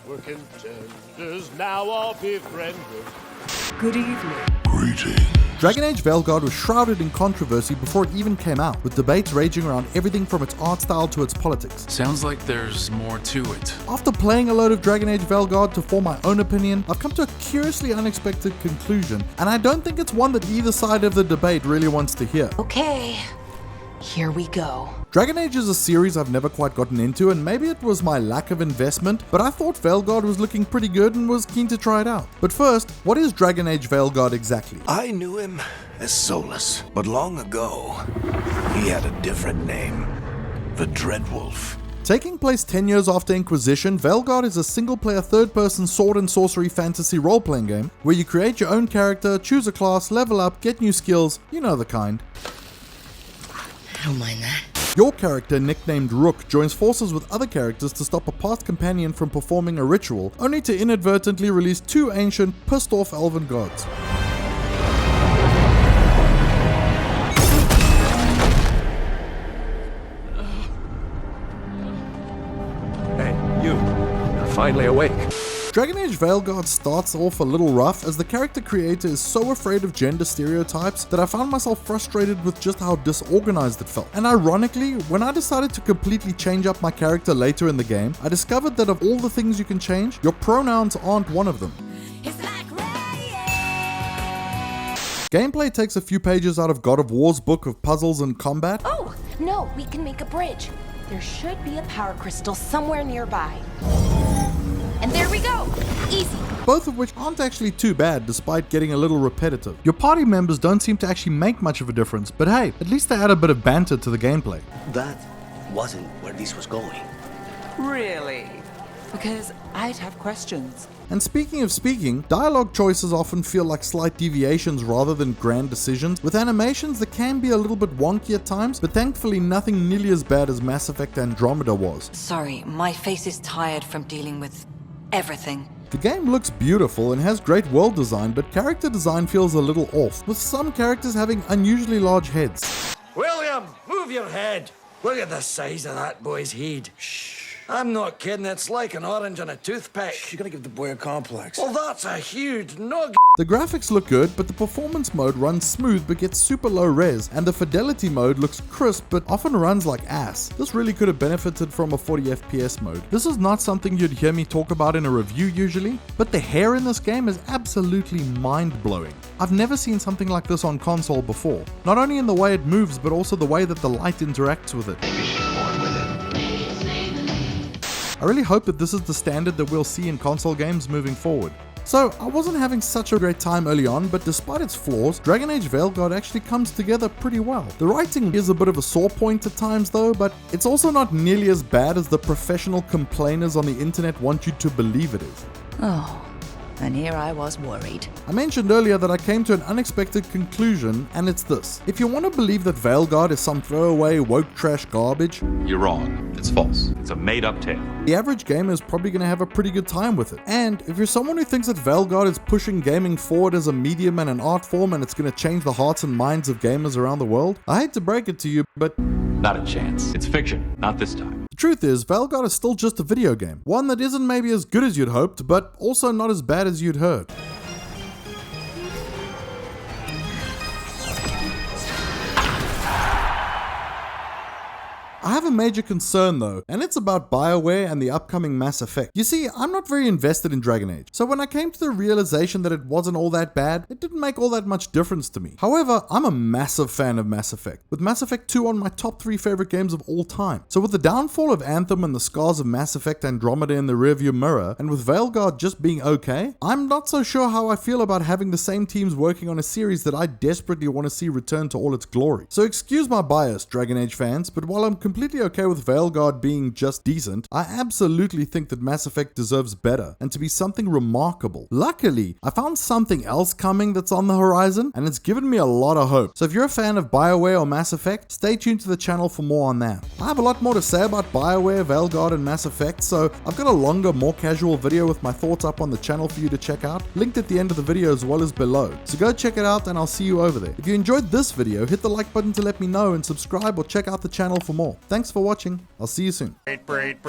were contenders, now all befriended. Good evening. Greetings. Dragon Age Veilguard was shrouded in controversy before it even came out, with debates raging around everything from its art style to its politics. Sounds like there's more to it. After playing a load of Dragon Age Veilguard to form my own opinion, I've come to a curiously unexpected conclusion, and I don't think it's one that either side of the debate really wants to hear. Okay, here we go. Dragon Age is a series I've never quite gotten into, and maybe it was my lack of investment, but I thought Veilguard was looking pretty good and was keen to try it out. But first, what is Dragon Age Veilguard exactly? I knew him as Solus, but long ago, he had a different name, the Dreadwolf. Taking place 10 years after Inquisition, Veilguard is a single-player third-person sword and sorcery fantasy role-playing game where you create your own character, choose a class, level up, get new skills, you know the kind. I don't mind that. Your character, nicknamed Rook, joins forces with other characters to stop a past companion from performing a ritual, only to inadvertently release two ancient, pissed-off elven gods. Hey, you're finally awake. Dragon Age Veilguard starts off a little rough, as the character creator is so afraid of gender stereotypes that I found myself frustrated with just how disorganized it felt. And ironically, when I decided to completely change up my character later in the game, I discovered that of all the things you can change, your pronouns aren't one of them. Gameplay takes a few pages out of God of War's book of puzzles and combat. Oh, no, we can make a bridge. There should be a power crystal somewhere nearby. And there we go! Easy! Both of which aren't actually too bad, despite getting a little repetitive. Your party members don't seem to actually make much of a difference, but hey, at least they add a bit of banter to the gameplay. That wasn't where this was going. Really? Because I'd have questions. And speaking of speaking, dialogue choices often feel like slight deviations rather than grand decisions, with animations that can be a little bit wonky at times, but thankfully nothing nearly as bad as Mass Effect Andromeda was. Sorry, my face is tired from dealing with everything. The game looks beautiful and has great world design, but character design feels a little off, with some characters having unusually large heads. William, move your head. Look at the size of that boy's head. Shh. I'm not kidding, it's like an orange on a toothpick. You're gonna give the boy a complex. Well, that's a huge nug. The graphics look good, but the performance mode runs smooth but gets super low res, and the fidelity mode looks crisp but often runs like ass. This really could have benefited from a 40 FPS mode. This is not something you'd hear me talk about in a review usually, but the hair in this game is absolutely mind-blowing. I've never seen something like this on console before, not only in the way it moves but also the way that the light interacts with it. I really hope that this is the standard that we'll see in console games moving forward. So, I wasn't having such a great time early on, but despite its flaws, Dragon Age Veilguard actually comes together pretty well. The writing is a bit of a sore point at times though, but it's also not nearly as bad as the professional complainers on the internet want you to believe it is. Oh, and here I was worried. I mentioned earlier that I came to an unexpected conclusion, and it's this. If you want to believe that Veilguard is some throwaway woke trash garbage, you're wrong. It's false. It's a made-up tale. The average gamer is probably going to have a pretty good time with it. And if you're someone who thinks that Veilguard is pushing gaming forward as a medium and an art form and it's going to change the hearts and minds of gamers around the world, I hate to break it to you, but not a chance. It's fiction. Not this time. The truth is, Veilguard is still just a video game. One that isn't maybe as good as you'd hoped, but also not as bad as you'd heard. I have a major concern though, and it's about BioWare and the upcoming Mass Effect. You see, I'm not very invested in Dragon Age, so when I came to the realization that it wasn't all that bad, it didn't make all that much difference to me. However, I'm a massive fan of Mass Effect, with Mass Effect 2 on my top 3 favorite games of all time. So with the downfall of Anthem and the scars of Mass Effect Andromeda in the rearview mirror, and with Veilguard just being okay, I'm not so sure how I feel about having the same teams working on a series that I desperately want to see return to all its glory. So excuse my bias, Dragon Age fans, but while I'm completely okay with Veilguard being just decent, I absolutely think that Mass Effect deserves better and to be something remarkable. Luckily, I found something else coming that's on the horizon, and it's given me a lot of hope. So if you're a fan of BioWare or Mass Effect, stay tuned to the channel for more on that. I have a lot more to say about BioWare, Veilguard, and Mass Effect, so I've got a longer, more casual video with my thoughts up on the channel for you to check out, linked at the end of the video as well as below. So go check it out and I'll see you over there. If you enjoyed this video, hit the like button to let me know and subscribe or check out the channel for more. Thanks for watching. I'll see you soon. Braid.